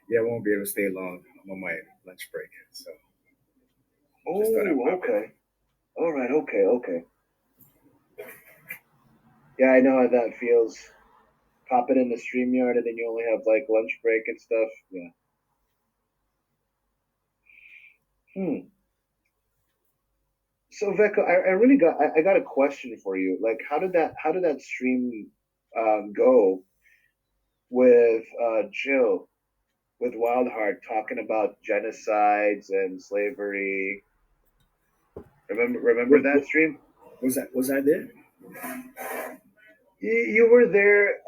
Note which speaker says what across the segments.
Speaker 1: Yeah, I won't be able to stay long. I'm on my lunch break, so just thought I'd
Speaker 2: Oh,
Speaker 1: pop in.
Speaker 2: okay. All right. Okay. Okay. Yeah, I know how that feels. Pop it in the StreamYard and then you only have like lunch break and stuff. Yeah. Hmm. So Veko, I really I got a question for you. Like, how did that stream go with Jill with Wildheart talking about genocides and slavery? Remember that stream?
Speaker 1: Was I there?
Speaker 2: You were there.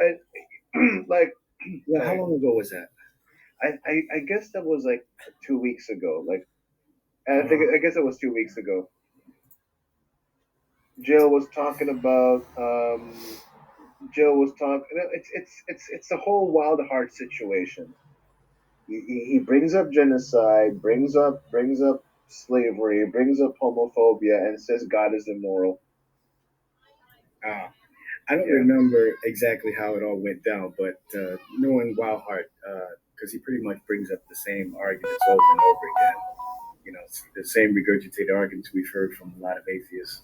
Speaker 2: Like,
Speaker 1: Yeah, how
Speaker 2: sorry.
Speaker 1: long ago was that?
Speaker 2: I guess that was like 2 weeks ago. Like, I
Speaker 1: Uh,
Speaker 2: guess it was 2 weeks ago. Jill was talking about Jill was talking. It's a whole wild heart situation. He brings up genocide, brings up slavery, brings up homophobia, and says God is immoral.
Speaker 1: uh, I don't
Speaker 2: Yeah,
Speaker 1: remember exactly how it all went down, but knowing Wildheart, because he pretty much brings up the same arguments over and over again. You know, it's the same regurgitated arguments we've heard from a lot of atheists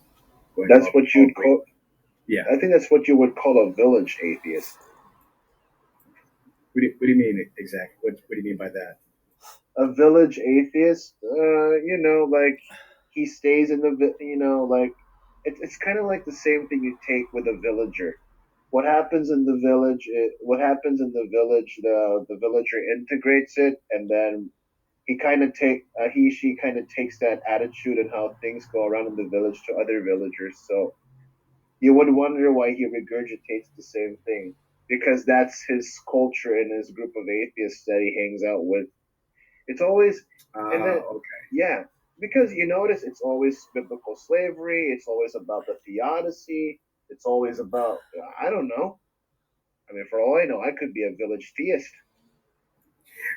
Speaker 1: going
Speaker 2: that's what
Speaker 1: all
Speaker 2: you'd
Speaker 1: great.
Speaker 2: call.
Speaker 1: Yeah.
Speaker 2: I think that's what you would call a village atheist.
Speaker 1: What do you mean exactly? What do you mean by that?
Speaker 2: A village atheist, like he stays in like it's kind of like the same thing you take with a villager. What happens in the village? What happens in the village? The villager integrates it, and then he she kind of takes that attitude and how things go around in the village to other villagers. So you would wonder why he regurgitates the same thing because that's his culture and his group of atheists that he hangs out with. It's always, and then,
Speaker 1: Okay.
Speaker 2: yeah, because you notice it's always biblical slavery. It's always about the theodicy. It's always about, I don't know. I mean, for all I know, I could be a village theist.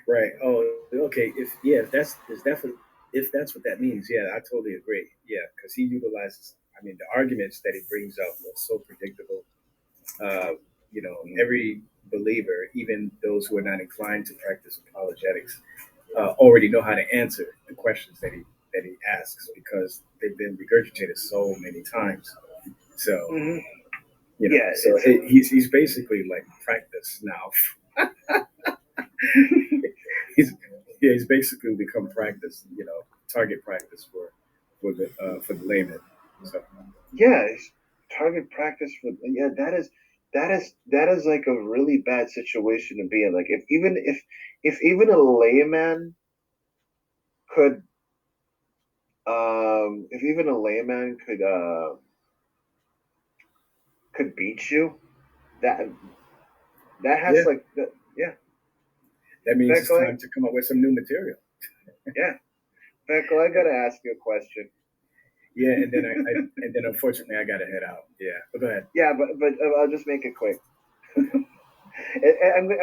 Speaker 1: Right. Oh, okay. If that's is definitely if that's what that means, yeah, I totally agree. Yeah, because he utilizes. I mean, the arguments that he brings up are so predictable. Uh,
Speaker 2: Mm.
Speaker 1: every believer, even those who are not inclined to practice apologetics, already know how to answer the questions that he asks because they've been regurgitated so many times. So
Speaker 2: Hmm. Yeah,
Speaker 1: so he's basically like practice now. he's yeah, he's basically become practice, target practice for the layman. So
Speaker 2: yeah, it's target practice for yeah. That is like a really bad situation to be in. Like if even a layman could if even a layman could beat you, that that has
Speaker 1: yeah,
Speaker 2: like the yeah.
Speaker 1: that means it's
Speaker 2: Becca,
Speaker 1: time to come up with some new material.
Speaker 2: yeah, Becca, I gotta ask you a question.
Speaker 1: Yeah, and then unfortunately I got to head out. Yeah, but go ahead.
Speaker 2: Yeah, but I'll just make it quick.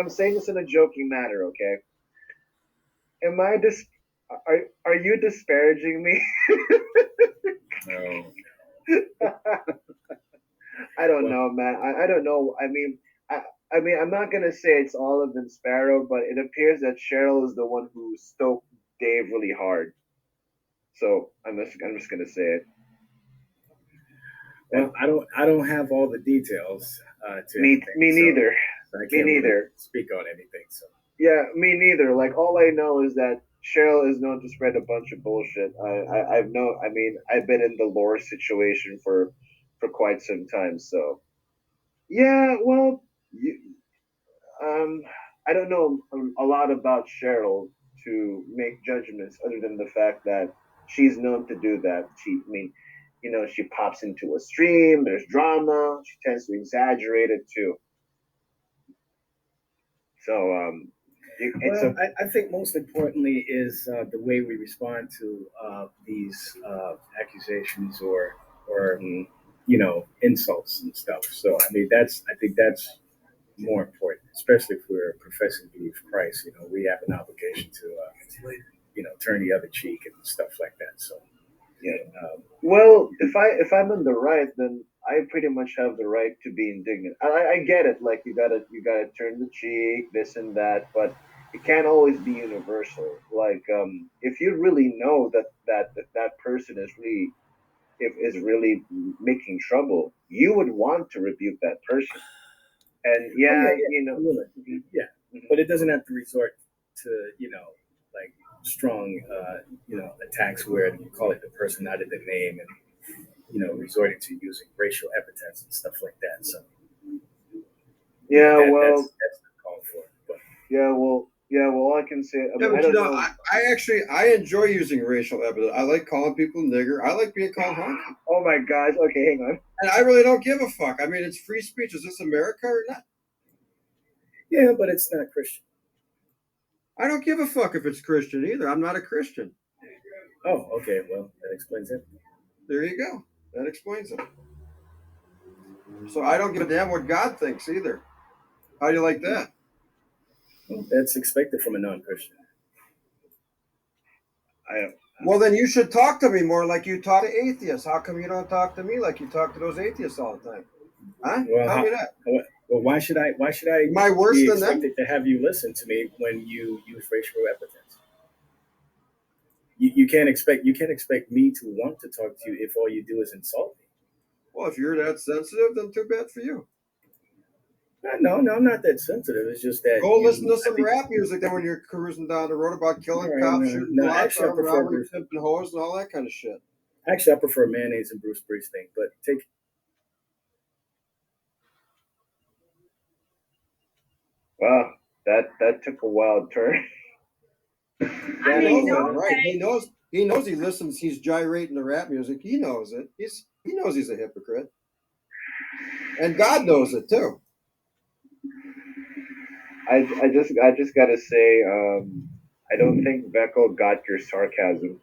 Speaker 2: I'm saying this in a joking manner, okay? Am I dis? Are you disparaging me?
Speaker 1: No,
Speaker 2: I don't
Speaker 1: well,
Speaker 2: know, man. I don't know. I mean, I'm not gonna say it's Olive and Sparrow, but it appears that Cheryl is the one who stoked Dave really hard. So I'm just gonna say it. That
Speaker 1: I don't have all the details to everything,
Speaker 2: me neither.
Speaker 1: so I
Speaker 2: Me
Speaker 1: can't really
Speaker 2: neither.
Speaker 1: speak on anything. So
Speaker 2: Yeah, me neither. Like all I know is that Cheryl is known to spread a bunch of bullshit. I've known. I mean, I've been in the lore situation for quite some time. So yeah, well, um, I don't know a lot about Cheryl to make judgments other than the fact that she's known to do that. I mean, she pops into a stream. There's drama. She tends to exaggerate it too. So it's
Speaker 1: well,
Speaker 2: a
Speaker 1: I think most importantly is the way we respond to these accusations or
Speaker 2: mhm.
Speaker 1: insults and stuff. So I mean I think that's more important, especially if we're professing to believe Christ. We have an obligation to turn the other cheek and stuff like that. So
Speaker 2: Yeah.
Speaker 1: um,
Speaker 2: Well, if I'm in the right, then I pretty much have the right to be indignant. I get it. Like you gotta turn the cheek, this and that. But it can't always be universal. Like, if you really know that person is really if is really making trouble, you would want to rebuke that person. And
Speaker 1: Oh
Speaker 2: yeah,
Speaker 1: yeah, yeah,
Speaker 2: you know,
Speaker 1: I will.
Speaker 2: mhm,
Speaker 1: Yeah,
Speaker 2: mhm.
Speaker 1: but it doesn't have to resort to like strong attacks where you call it the person out of the name and resorting to using racial epithets and stuff like that. So
Speaker 2: Yeah,
Speaker 1: that
Speaker 2: well,
Speaker 1: that's not called for. But
Speaker 2: yeah, well. All I can say, I
Speaker 3: Yeah,
Speaker 2: mean, I
Speaker 3: but
Speaker 2: don't know.
Speaker 3: I actually I enjoy using racial epithets. I like calling people nigger. I like being called honky.
Speaker 2: Oh my gosh. Okay, hang on.
Speaker 3: And I really don't give a fuck. I mean, it's free speech. Is this America or not?
Speaker 1: yeah, but it's not Christian.
Speaker 3: I don't give a fuck if it's Christian either. I'm not a Christian.
Speaker 1: Oh, okay. Well, that explains it.
Speaker 3: There you go. That explains it. So I don't give a damn what God thinks either. How do you like that?
Speaker 1: Well, that's expected from a non-Christian.
Speaker 2: I
Speaker 3: Well, then you should talk to me more like you talk to atheists. How come you don't talk to me like you talk to those atheists all the time? Huh?
Speaker 1: Well,
Speaker 3: Tell me that.
Speaker 1: well, why should I? Why should I
Speaker 3: Am I worse
Speaker 1: be
Speaker 3: than them?
Speaker 1: expected to have you listen to me when you use racial epithets? You can't expect me to want to talk to you if all you do is insult me.
Speaker 3: Well, if you're that sensitive, then too bad for you.
Speaker 1: No, I'm not that sensitive. It's just that
Speaker 3: Go listen to
Speaker 1: I
Speaker 3: some
Speaker 1: think.
Speaker 3: rap music then when you're cruising down the road about
Speaker 1: All
Speaker 3: killing
Speaker 1: right,
Speaker 3: cops,
Speaker 1: no,
Speaker 3: shooting
Speaker 1: no.
Speaker 3: blocks,
Speaker 1: Actually, I
Speaker 3: armed
Speaker 1: prefer
Speaker 3: robbery,
Speaker 1: Bruce.
Speaker 3: pimping hoes, and all that kind of shit.
Speaker 1: Actually, I prefer mayonnaise and Bruce Springsteen. But take.
Speaker 2: Wow, that took a wild turn.
Speaker 4: I
Speaker 3: He
Speaker 2: That
Speaker 4: mean,
Speaker 3: knows
Speaker 2: is
Speaker 3: I'm
Speaker 4: no,
Speaker 3: right. He knows he listens. He's gyrating to rap music. He knows it. He knows he's a hypocrite, and God knows it too.
Speaker 2: I just gotta say, I don't think Veckel got your sarcasm.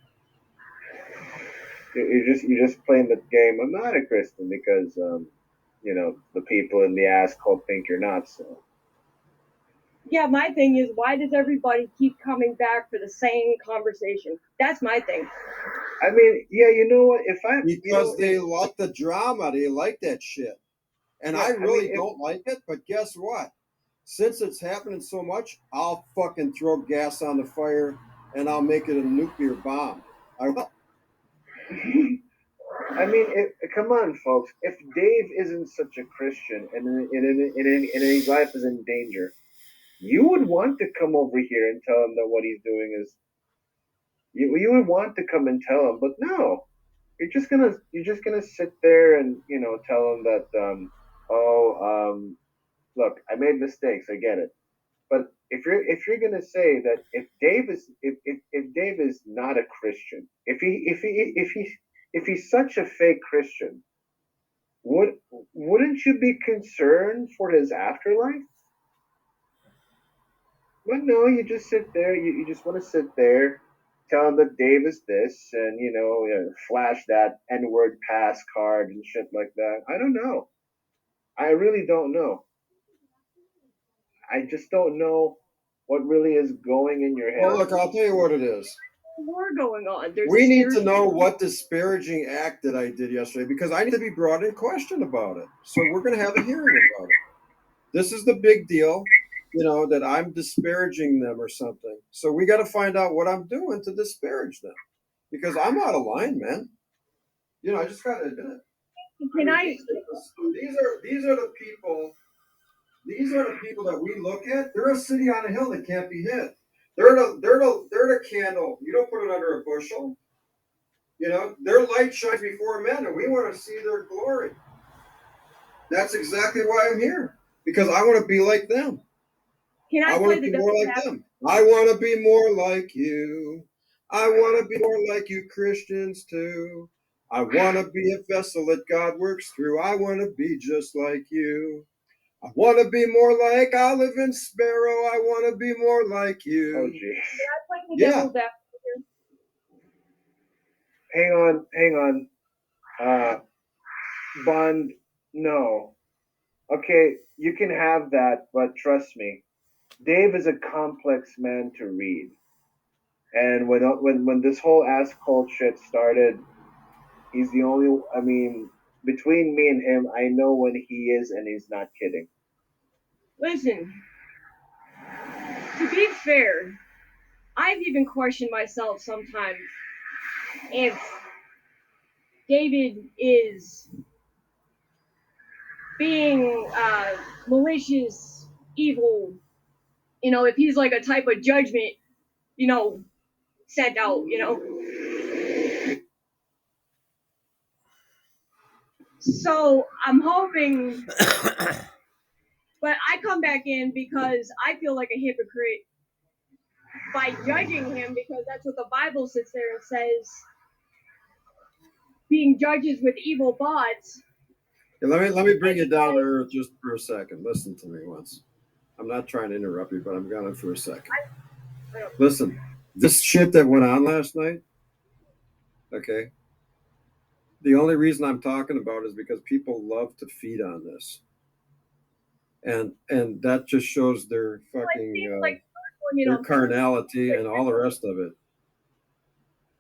Speaker 2: You're just playing the game. I'm not a Christian because the people in the ass cult think you're not. So
Speaker 4: yeah, my thing is, why does everybody keep coming back for the same conversation? That's my thing.
Speaker 2: I mean, yeah, you know what? If I,
Speaker 3: Because they like the drama. They like that shit. And
Speaker 2: yeah,
Speaker 3: I
Speaker 2: I mean,
Speaker 3: really don't like it, but guess what? Since it's happening so much, I'll fucking throw gas on the fire and I'll make it a nuclear bomb. I will.
Speaker 2: I mean, come on, folks. If Dave isn't such a Christian and his life is in danger, you would want to come over here and tell him that what he's doing is. You would want to come and tell him, but no, you're just gonna sit there and tell him that look, I made mistakes, I get it, but if you're gonna say that if Dave is not a Christian, if he's such a fake Christian, would wouldn't you be concerned for his afterlife? But no, you just sit there. You just want to sit there, tell him that Dave is this, and flash that N-word pass card and shit like that. I don't know. I really don't know. I just don't know what really is going in your
Speaker 3: Well,
Speaker 2: head.
Speaker 3: look, I'll tell you what it is.
Speaker 4: War going on. There's a
Speaker 3: We need to
Speaker 4: serious.
Speaker 3: know what disparaging act that I did yesterday because I need to be brought in question about it. So we're going to have a hearing about it. This is the big deal, that I'm disparaging them or something. So we got to find out what I'm doing to disparage them because I'm out of line, man. I just got to admit it. I
Speaker 4: Can
Speaker 3: mean,
Speaker 4: I?
Speaker 3: these are the people. These are the people that we look at. They're a city on a hill that can't be hid. They're the candle. You don't put it under a bushel. Their light shines before men, and we want to see their glory. That's exactly why I'm here because I want to be like them.
Speaker 4: Can
Speaker 3: I
Speaker 4: I
Speaker 3: want
Speaker 4: play
Speaker 3: to
Speaker 4: the
Speaker 3: be more
Speaker 4: devil's
Speaker 3: like
Speaker 4: advocate?
Speaker 3: them. I want to be more like you. I want to be more like you Christians too. I want to be a vessel that God works through. I want to be just like you. I want to be more like Olive and Sparrow. I want to be more like
Speaker 2: Oh,
Speaker 3: you.
Speaker 2: jeez.
Speaker 4: Can I play the
Speaker 3: Yeah.
Speaker 4: devil's advocate?
Speaker 2: Hang on. Bond, no. Okay, you can have that, but trust me, Dave is a complex man to read. And when this whole ass cult shit started, he's the only. I mean, between me and him, I know when he is, and he's not kidding.
Speaker 4: Listen, to be fair, I've even questioned myself sometimes if David is being malicious, evil, if he's like a type of judgment, sent out, So I'm hoping, but I come back in because I feel like a hypocrite by judging him because that's what the Bible sits there and says, being judges with evil thoughts.
Speaker 5: Yeah, let me bring you down to earth just for a second. Listen to me once. I'm not trying to interrupt you, but I'm going for a second. Listen, this shit that went on last night, okay, the only reason I'm talking about is because people love to feed on this. And that just shows their fucking their carnality and all the rest of it.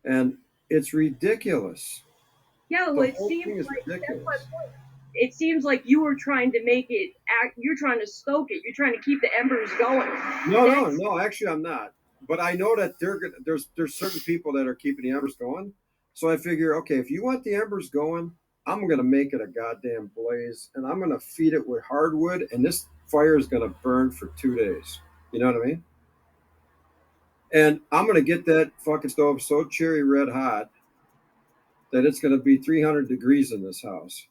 Speaker 5: And it's ridiculous.
Speaker 4: Yeah, well,
Speaker 5: The whole thing is ridiculous.
Speaker 4: It seems like you were trying to make it you're trying to stoke it. You're trying to keep the embers going.
Speaker 5: No, actually I'm not. But I know that there's certain people that are keeping the embers going. So I figure, okay, if you want the embers going, I'm gonna make it a goddamn blaze and I'm gonna feed it with hardwood and this fire is gonna burn for 2 days. You know what I mean? And I'm gonna get that fucking stove so cherry red hot that it's gonna be 300 degrees in this house.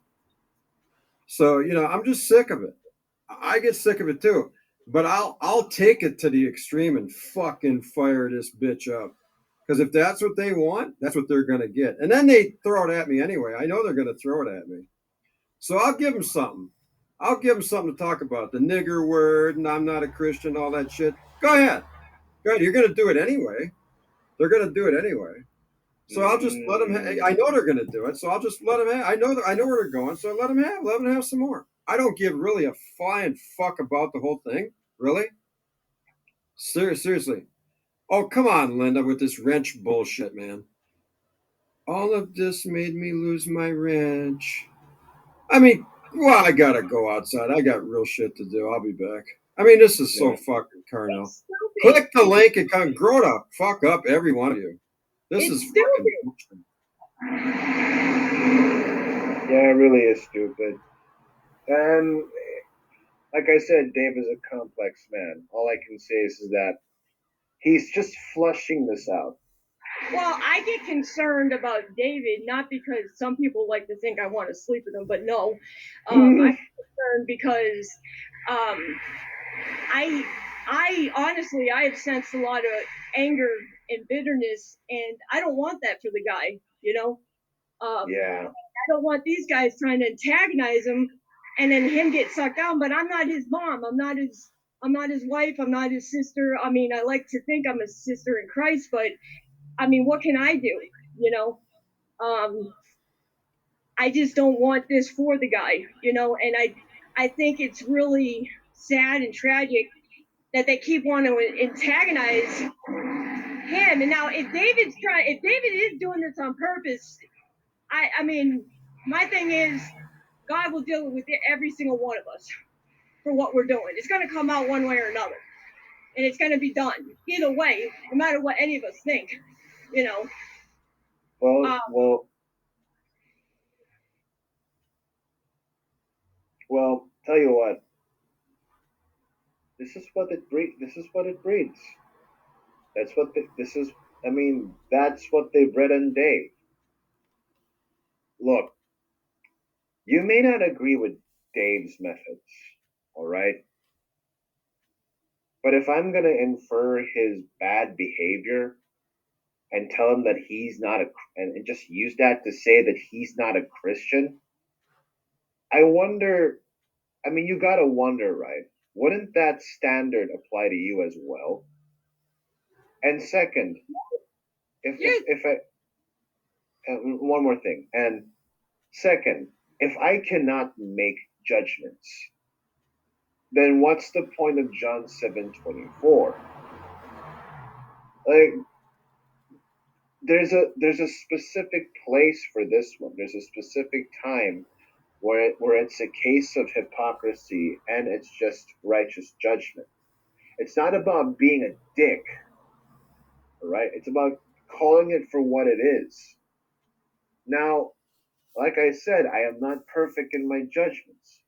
Speaker 5: So, I'm just sick of it. I get sick of it too. But I'll take it to the extreme and fucking fire this bitch up. Because if that's what they want, that's what they're gonna get. And then they throw it at me anyway. I know they're gonna throw it at me. So I'll give them something. I'll give them something to talk about. The nigger word and I'm not a Christian, all that shit. Go ahead. Go ahead. You're gonna do it anyway. They're gonna do it anyway. So I'll just let them. I know they're going to do it, so I'll just let them have. I know where they're going, so let them have. Let them have some more. I don't give really a flying fuck about the whole thing. Really, seriously. Oh come on, Linda, with this wrench bullshit, man. All of this made me lose my wrench. I mean, well, I gotta go outside. I got real shit to do. I'll be back. I mean, this is so fucking carnal. Click the link and come grow the fuck up, every one of you. This is fucking.
Speaker 2: Yeah, it really is stupid. And like I said, Dave is a complex man. All I can say is that he's just flushing this out.
Speaker 4: Well, I get concerned about David, not because some people like to think I want to sleep with him, but no. I'm concerned because I honestly, I have sensed a lot of anger and bitterness, and I don't want that for the guy,
Speaker 2: Yeah.
Speaker 4: I don't want these guys trying to antagonize him and then him get sucked down, but I'm not his mom. I'm not his wife. I'm not his sister. I mean, I like to think I'm a sister in Christ, but I mean, what can I do? I just don't want this for the guy, and I think it's really sad and tragic that they keep wanting to antagonize him. And now if David is doing this on purpose, I mean, my thing is God will deal with every single one of us for what we're doing. It's going to come out one way or another, and it's going to be done either way, no matter what any of us think,
Speaker 2: Well, tell you what. This is what it breeds. This is what it breeds. That's what this is. I mean, that's what they bred in Dave. Look, you may not agree with Dave's methods, all right? But if I'm going to infer his bad behavior and tell him that he's not and just use that to say that he's not a Christian, I wonder, I mean, you got to wonder, right? Wouldn't that standard apply to you as well? And second, one more thing. And second, if I cannot make judgments, then what's the point of John 7:24? Like, there's a specific place for this one. There's a specific time where it's a case of hypocrisy and it's just righteous judgment. It's not about being a dick. All right? It's about calling it for what it is. Now, like I said, I am not perfect in my judgments.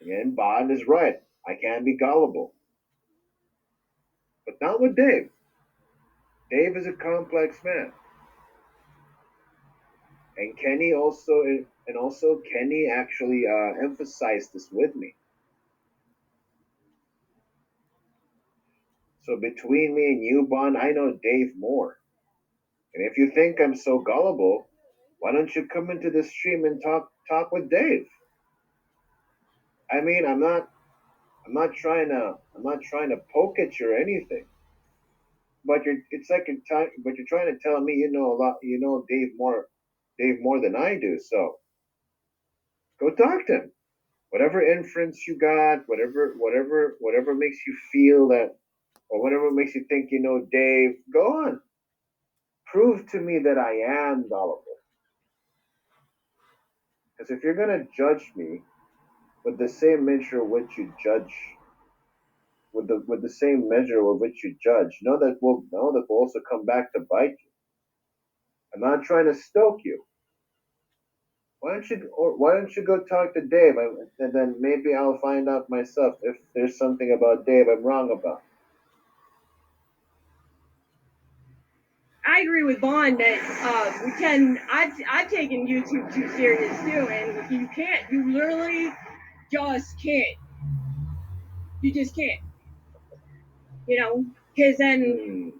Speaker 2: Again, Bond is right. I can be gullible. But not with Dave. Dave is a complex man. And Kenny also Kenny actually emphasized this with me. So between me and you, Bond, I know Dave more. And if you think I'm so gullible, why don't you come into the stream and talk with Dave? I mean, I'm not trying to poke at you or anything. But you're trying to tell me you know a lot, you know Dave more than I do. So go talk to him. Whatever inference you got, whatever makes you feel that, or whatever makes you think you know Dave, go on. Prove to me that I am gullible. Because if you're gonna judge me with the same measure which you judge, with the same measure with which you judge, know that will also come back to bite you. I'm not trying to stoke you. Why don't you go talk to Dave, and then maybe I'll find out myself if there's something about Dave I'm wrong about.
Speaker 4: I agree with Bond that we can. I've taken YouTube too serious too, and you can't. You literally just can't. You just can't. You know, because then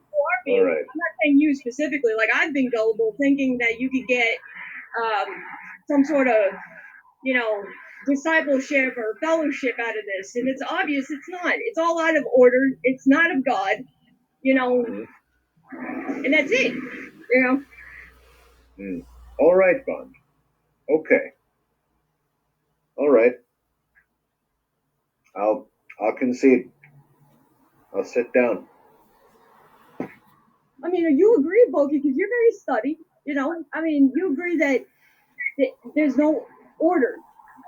Speaker 2: All right.
Speaker 4: I'm not saying you specifically. Like I've been gullible, thinking that you could get some sort of, you know, discipleship or fellowship out of this, and it's obvious it's not. It's all out of order. It's not of God. You know, and that's it. You know.
Speaker 2: All right, Bond. Okay. All right. I'll concede. I'll sit down.
Speaker 4: I mean, you agree, Boki, because you're very studied. You know, I mean, you agree that there's no order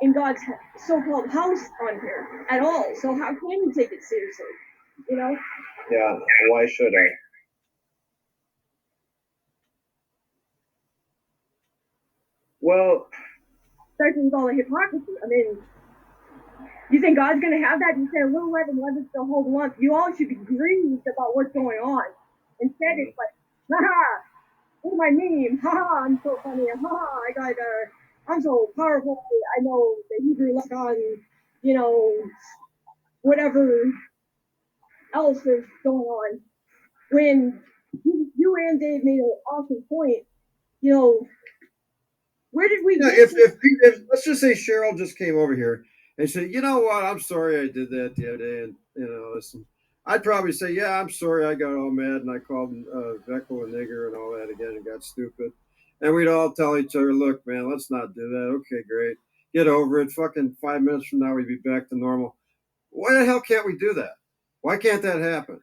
Speaker 4: in God's so-called house on here at all. So how can you take it seriously? You know?
Speaker 2: Yeah. Why should I? Well,
Speaker 4: Especially with all the hypocrisy. I mean, you think God's going to have that? You say a little leaven leavens the whole lump. You all should be grieved about what's going on. Instead, it's like, haha, look at my meme. Haha, I'm so funny. Haha, I got I'm so powerful. I know the Hebrew lexicon, you know, whatever else is going on. When you and Dave made an awesome point, you know, where did we get
Speaker 5: if let's just say Cheryl just came over here and said, you know what, I'm sorry I did that the other day, and you know, listen, I'd probably say, yeah, I'm sorry I got all mad and I called Vecco a nigger and all that again and got stupid. And we'd all tell each other, look, man, let's not do that. Okay, great. Get over it. Fucking 5 minutes from now, we'd be back to normal. Why the hell can't we do that? Why can't that happen?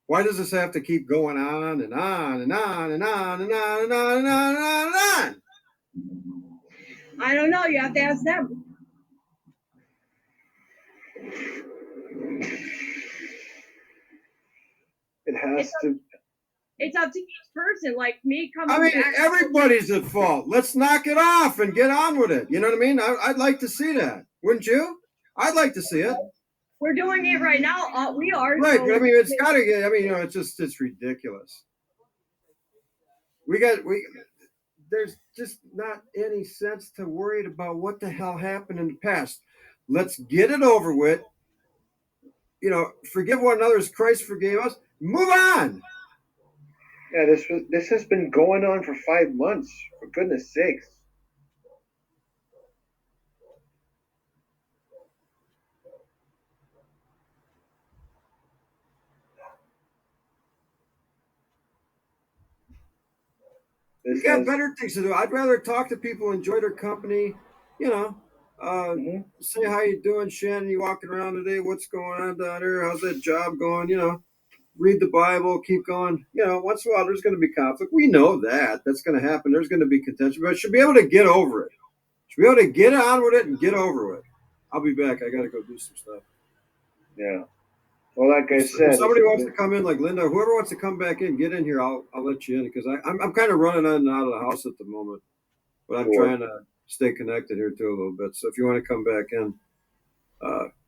Speaker 5: Why does this have to keep going on and on and on and on and on and on and on and on and on?
Speaker 4: I don't know. You have to ask them.
Speaker 2: it has to.
Speaker 4: It's up to each person. Like me coming.
Speaker 5: I mean,
Speaker 4: back
Speaker 5: everybody's at fault. Let's knock it off and get on with it. You know what I mean? I'd like to see that. Wouldn't you? I'd like to see it.
Speaker 4: We're doing it right now. We are.
Speaker 5: Right.
Speaker 4: So
Speaker 5: But I mean, it's got to get, I mean, you know, it's ridiculous. There's just not any sense to worry about what the hell happened in the past. Let's get it over with. You know, forgive one another as Christ forgave us. Move on.
Speaker 2: Yeah, this has been going on for 5 months. For goodness sakes.
Speaker 5: You got better things to do. I'd rather talk to people, enjoy their company. You know, say how you doing, Shannon. You walking around today? What's going on down there? How's that job going? You know, read the Bible, keep going. You know, once in a while there's going to be conflict. We know that's going to happen. There's going to be contention, but should be able to get over it. Should be able to get on with it and get over it. I'll be back. I got to go do some stuff.
Speaker 2: Yeah. Well, like I said,
Speaker 5: If somebody
Speaker 2: it's
Speaker 5: wants to
Speaker 2: been-
Speaker 5: come in, like Linda, whoever wants to come back in, get in here. I'll let you in because I'm kind of running in and out of the house at the moment, but I'm
Speaker 2: Sure.
Speaker 5: trying to stay connected here too a little bit. So if you want to come back in,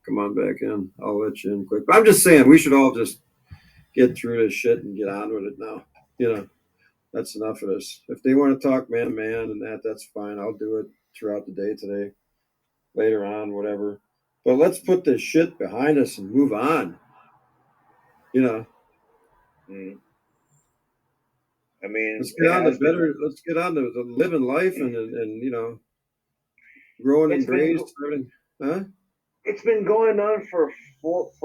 Speaker 5: come on back in. I'll let you in quick. But I'm just saying we should all just get through this shit and get on with it now. You know, that's enough of this. If they want to talk man to man and that's fine. I'll do it throughout the day today, later on, whatever. But let's put this shit behind us and move on. You know,
Speaker 2: Mm. I mean,
Speaker 5: let's get
Speaker 2: it
Speaker 5: on to
Speaker 2: has been-
Speaker 5: better. Let's get on to living life and you know, growing and
Speaker 2: It's been-
Speaker 5: raised. Everything. Huh?
Speaker 2: it's been going on for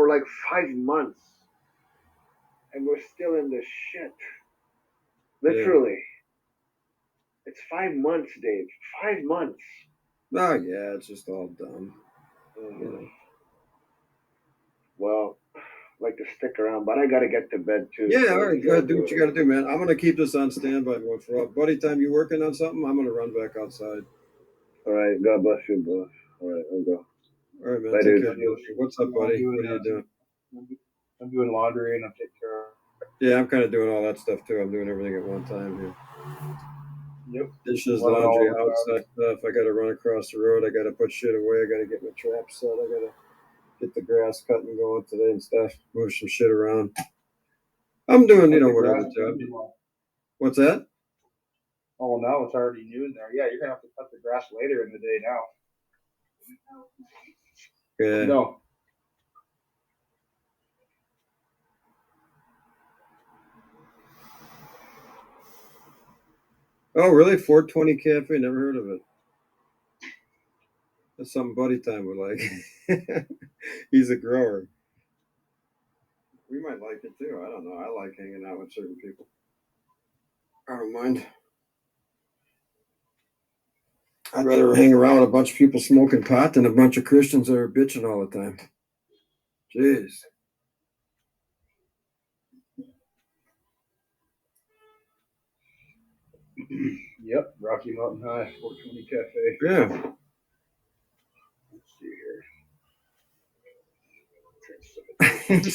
Speaker 2: like 5 months, and we're still in this shit. Literally, it's 5 months, Dave. 5 months.
Speaker 5: Oh yeah, it's just all dumb. You know.
Speaker 2: Well, like to stick around, but I gotta get to bed too.
Speaker 5: Yeah,
Speaker 2: so
Speaker 5: all right,
Speaker 2: let's
Speaker 5: go ahead,
Speaker 2: get
Speaker 5: do what you got to do, man. I'm gonna keep this on standby going for buddy time. You working on something? I'm gonna run back outside.
Speaker 2: All right, God bless you, boss. All right, I'll go.
Speaker 5: All right, man.
Speaker 2: Bye,
Speaker 5: Take
Speaker 2: dude.
Speaker 5: care. What's up, buddy? What are you doing?
Speaker 6: I'm doing laundry and I'm taking care of.
Speaker 5: Yeah, I'm kind of doing all that stuff too. I'm doing everything at one time here.
Speaker 6: Yep.
Speaker 5: Dishes,
Speaker 6: Running all
Speaker 5: laundry,
Speaker 6: the time.
Speaker 5: outside stuff. I got to run across the road. I got to put shit away. I got to get my trap set. I got to get the grass cutting going today and stuff. Move some shit around. I'm doing, you know, whatever too. What's that?
Speaker 6: Oh, now it's already noon there. Yeah, you're gonna have to cut the grass later in the day now.
Speaker 5: Yeah.
Speaker 6: No.
Speaker 5: Oh, really? 420 Cafe? Never heard of it. That's something Buddy Time would like. He's a grower. We might like it too. I don't know. I like hanging out with certain people. I don't mind. I'd rather hang around with a bunch of people smoking pot than a bunch of Christians that are bitching all the time. Jeez.
Speaker 6: Yep. Rocky Mountain High, 420 Cafe.
Speaker 5: Yeah.
Speaker 6: Let's see here.